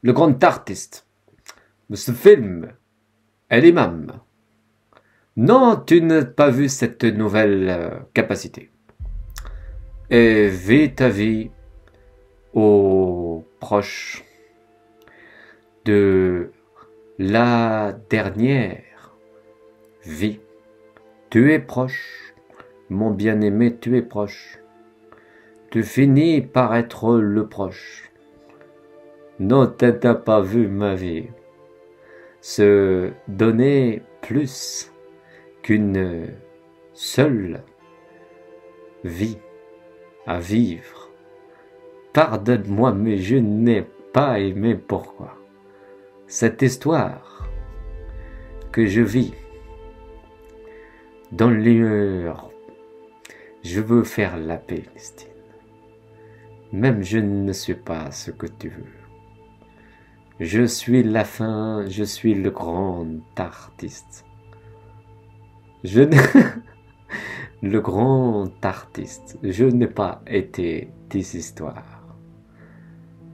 le grand artiste. Ce film est l'imam. Non, tu n'as pas vu cette nouvelle capacité. Et vis ta vie aux proches de la dernière vie. Tu es proche, mon bien-aimé, tu es proche. Tu finis par être le proche. Non, tu n'as pas vu ma vie. Se donner plus qu'une seule vie à vivre. Pardonne-moi, mais je n'ai pas aimé pourquoi. Cette histoire que je vis dans l'humeur, je veux faire la paix, Christine. Même je ne suis pas ce que tu veux. Je suis la fin, je suis le grand artiste. Le grand artiste, je n'ai pas été tes histoires.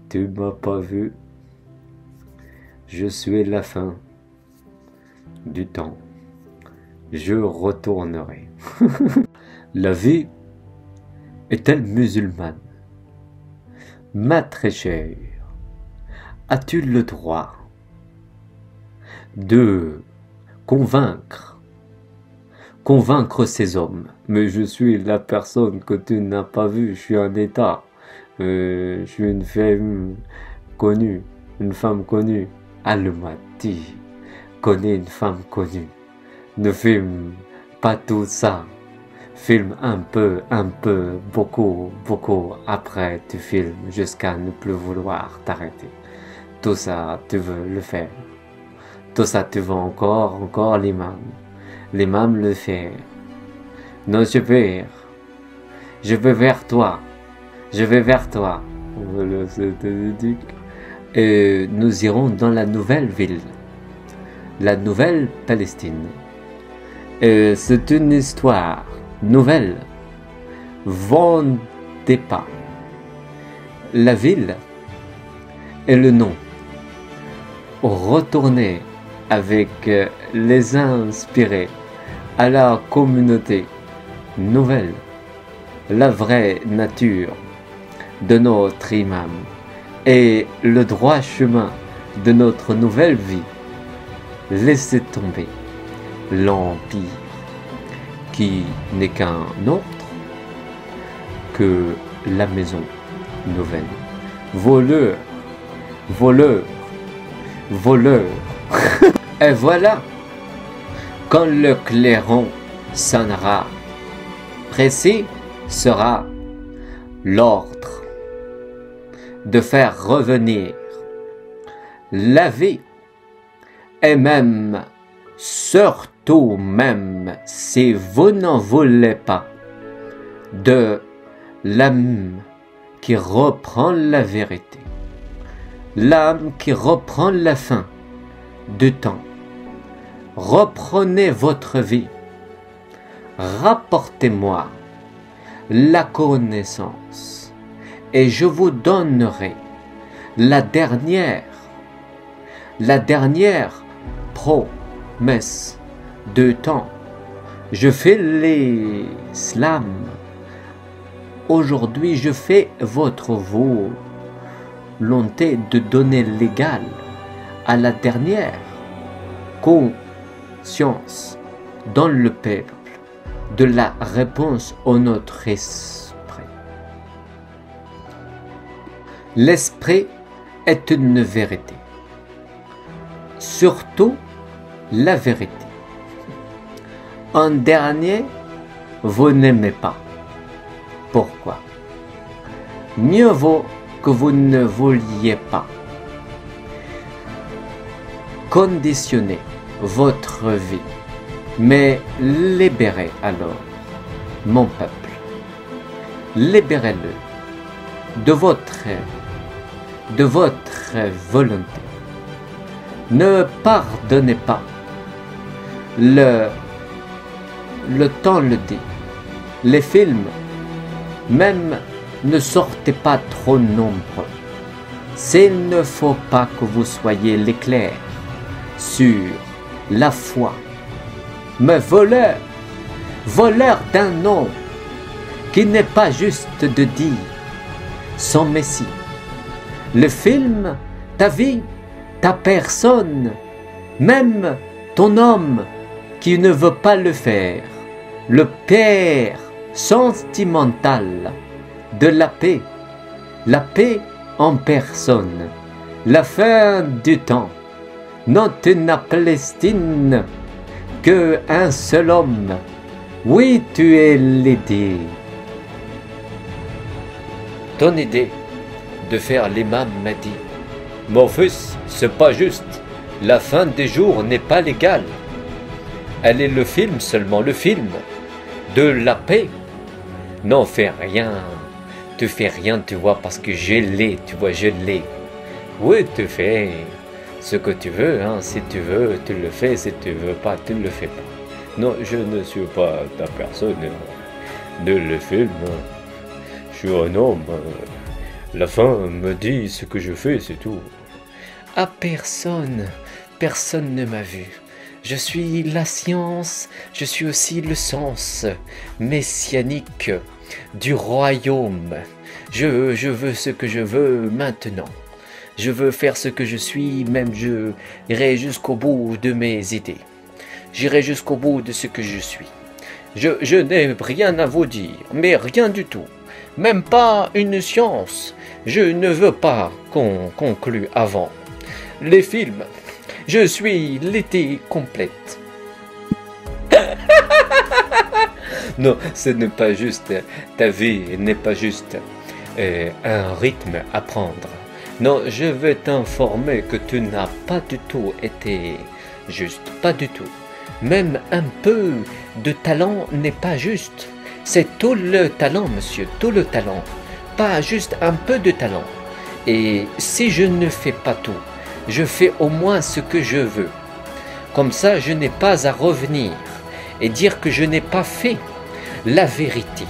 Tu m'as pas vu. Je suis la fin du temps. Je retournerai. La vie est-elle musulmane? Ma très chère, as-tu le droit de convaincre ces hommes? Mais je suis la personne que tu n'as pas vue, je suis un état, je suis une femme connue, Almaty connaît une femme connue. Ne filme pas tout ça. Filme un peu, beaucoup, après tu filmes jusqu'à ne plus vouloir t'arrêter. Tout ça, tu veux le faire. Tout ça, tu veux encore l'imam. L'imam le fait. Non, je vais vers toi. Et nous irons dans la nouvelle ville. La nouvelle Palestine. C'est une histoire nouvelle. Vendez pas. La ville et le nom. Retournez avec les inspirés à la communauté nouvelle, la vraie nature de notre imam et le droit chemin de notre nouvelle vie. Laissez tomber l'empire qui n'est qu'un autre que la maison nouvelle. Voleur. Et voilà, quand le clairon sonnera, précis sera l'ordre de faire revenir la vie, et même, surtout même, si vous n'en voulez pas, de l'âme qui reprend la vérité, l'âme qui reprend la fin du temps. Reprenez votre vie, rapportez-moi la connaissance et je vous donnerai la dernière promesse de temps. Je fais l'islam. Aujourd'hui, je fais votre volonté de donner l'égal à la dernière conscience dans le peuple de la réponse au notre esprit. L'esprit est une vérité, surtout la vérité. En dernier, vous n'aimez pas. Pourquoi? Mieux vaut que vous ne vouliez pas. Conditionnez votre vie, mais libérez alors mon peuple. Libérez-le de votre volonté. Ne pardonnez pas. Le temps le dit. Les films, même, ne sortez pas trop nombreux. s'il ne faut pas que vous soyez l'éclair sur la foi, mais voleur, voleur d'un nom qui n'est pas juste de dire son Messie. Le film, ta vie, ta personne, même ton homme qui ne veut pas le faire, le père sentimental de la paix en personne, la fin du temps, non tu n'as Palestine que un seul homme, oui tu es l'idée. Ton idée de faire l'imam m'a dit, mon fils, c'est pas juste, la fin des jours n'est pas légale. Elle est le film seulement, le film de la paix. Non, fais rien, tu fais rien, tu vois, parce que je l'ai, tu vois, je l'ai. Oui, tu fais ce que tu veux, hein, si tu veux, tu le fais, si tu veux pas, tu ne le fais pas. Non, je ne suis pas ta personne de le film. Je suis un homme. La fin me dit ce que je fais, c'est tout. Ah, personne ne m'a vu. Je suis la science, je suis aussi le sens messianique du royaume. Je veux ce que je veux maintenant. Je veux faire ce que je suis, même je irai jusqu'au bout de mes idées. J'irai jusqu'au bout de ce que je suis. Je n'ai rien à vous dire, mais rien du tout. Même pas une science. Je ne veux pas qu'on conclue avant. Les films, je suis l'été complète. Non, ce n'est pas juste, ta vie n'est pas juste un rythme à prendre. Non, je veux t'informer que tu n'as pas du tout été juste, pas du tout. Même un peu de talent n'est pas juste. C'est tout le talent, monsieur, tout le talent. Pas juste un peu de talent. Et si je ne fais pas tout, je fais au moins ce que je veux. Comme ça, je n'ai pas à revenir et dire que je n'ai pas fait la vérité.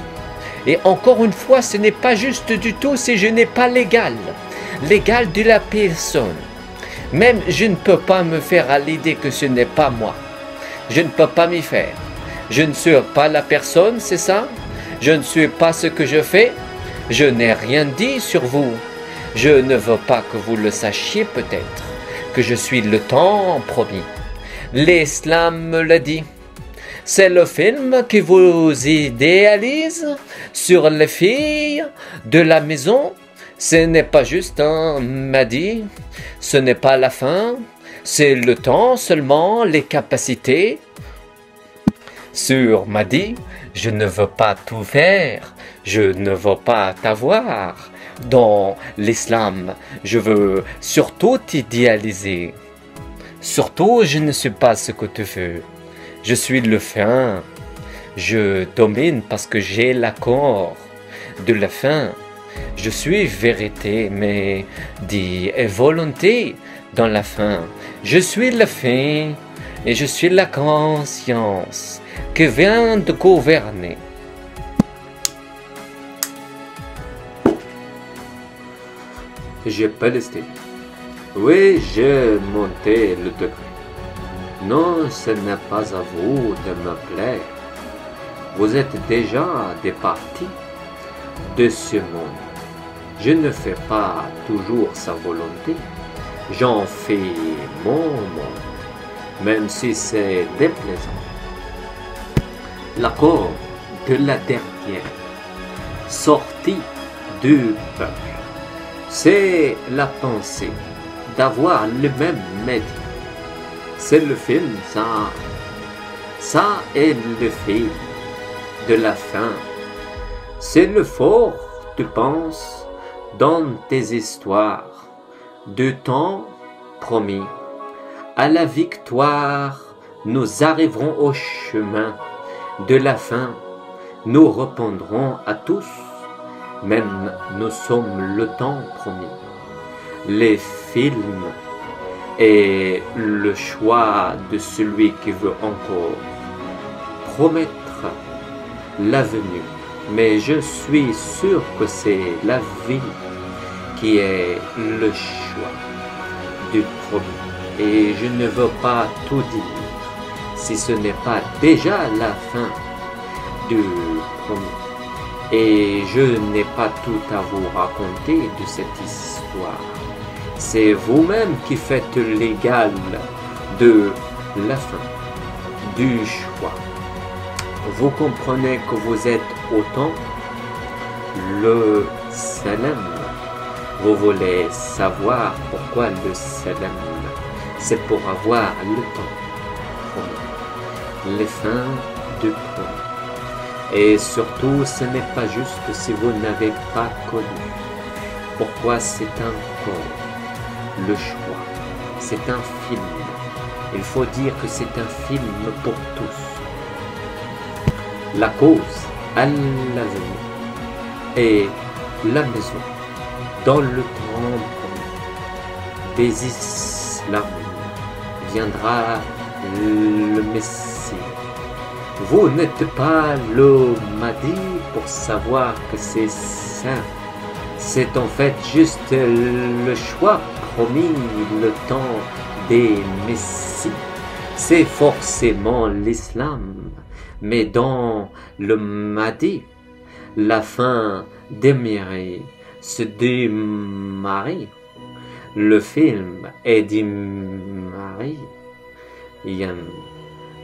Et encore une fois, ce n'est pas juste du tout si je n'ai pas l'égal de la personne. Même je ne peux pas me faire à l'idée que ce n'est pas moi. Je ne peux pas m'y faire. Je ne suis pas la personne, c'est ça? Je ne suis pas ce que je fais. Je n'ai rien dit sur vous. Je ne veux pas que vous le sachiez peut-être, que je suis le temps promis. L'islam me l'a dit. C'est le film qui vous idéalise sur les filles de la maison. Ce n'est pas juste un m'a dit. Ce n'est pas la fin. C'est le temps seulement, les capacités. Sur m'a dit, je ne veux pas tout faire. Je ne veux pas t'avoir. Dans l'islam, je veux surtout t'idéaliser. Surtout, je ne suis pas ce que tu veux. Je suis le fin. Je domine parce que j'ai l'accord de la fin. Je suis vérité, mais dit et volonté dans la fin. Je suis la fin et je suis la conscience qui vient de gouverner. J'ai Palestine. Oui, j'ai monté le degré. Non, ce n'est pas à vous de me plaire. Vous êtes déjà des parties de ce monde. Je ne fais pas toujours sa volonté. J'en fais mon monde, même si c'est déplaisant. L'accord de la dernière sortie du peuple. C'est la pensée d'avoir le même médium. C'est le film, ça. Ça est le film de la fin. C'est le fort, tu penses, dans tes histoires. De temps promis. À la victoire, nous arriverons au chemin de la fin. Nous répondrons à tous. Même nous sommes le temps promis. Les films et le choix de celui qui veut encore promettre l'avenir. Mais je suis sûr que c'est la vie qui est le choix du premier. Et je ne veux pas tout dire si ce n'est pas déjà la fin du premier. Et je n'ai pas tout à vous raconter de cette histoire. C'est vous-même qui faites l'égal de la fin, du choix. Vous comprenez que vous êtes autant le salam. Vous voulez savoir pourquoi le salam? C'est pour avoir le temps, les fins du premier. Et surtout, ce n'est pas juste si vous n'avez pas connu. Pourquoi c'est encore le choix? C'est un film. Il faut dire que c'est un film pour tous. La cause, Al-Lazim, et la maison, dans le temple des Islams, viendra le Messie. Vous n'êtes pas le Mahdi pour savoir que c'est saint. C'est en fait juste le choix promis, le temps des Messies. C'est forcément l'islam. Mais dans le Mahdi, la fin démarre, se démarre. Le film est démarré.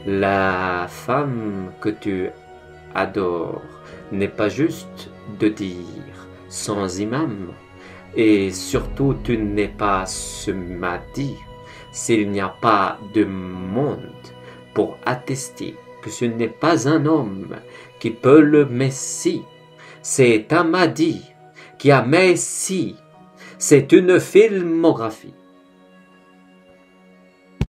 La femme que tu adores n'est pas juste de dire sans imam. Et surtout, tu n'es pas ce Mahdi s'il n'y a pas de monde pour attester que ce n'est pas un homme qui peut le Messie. C'est un Mahdi qui a Messie. C'est une filmographie.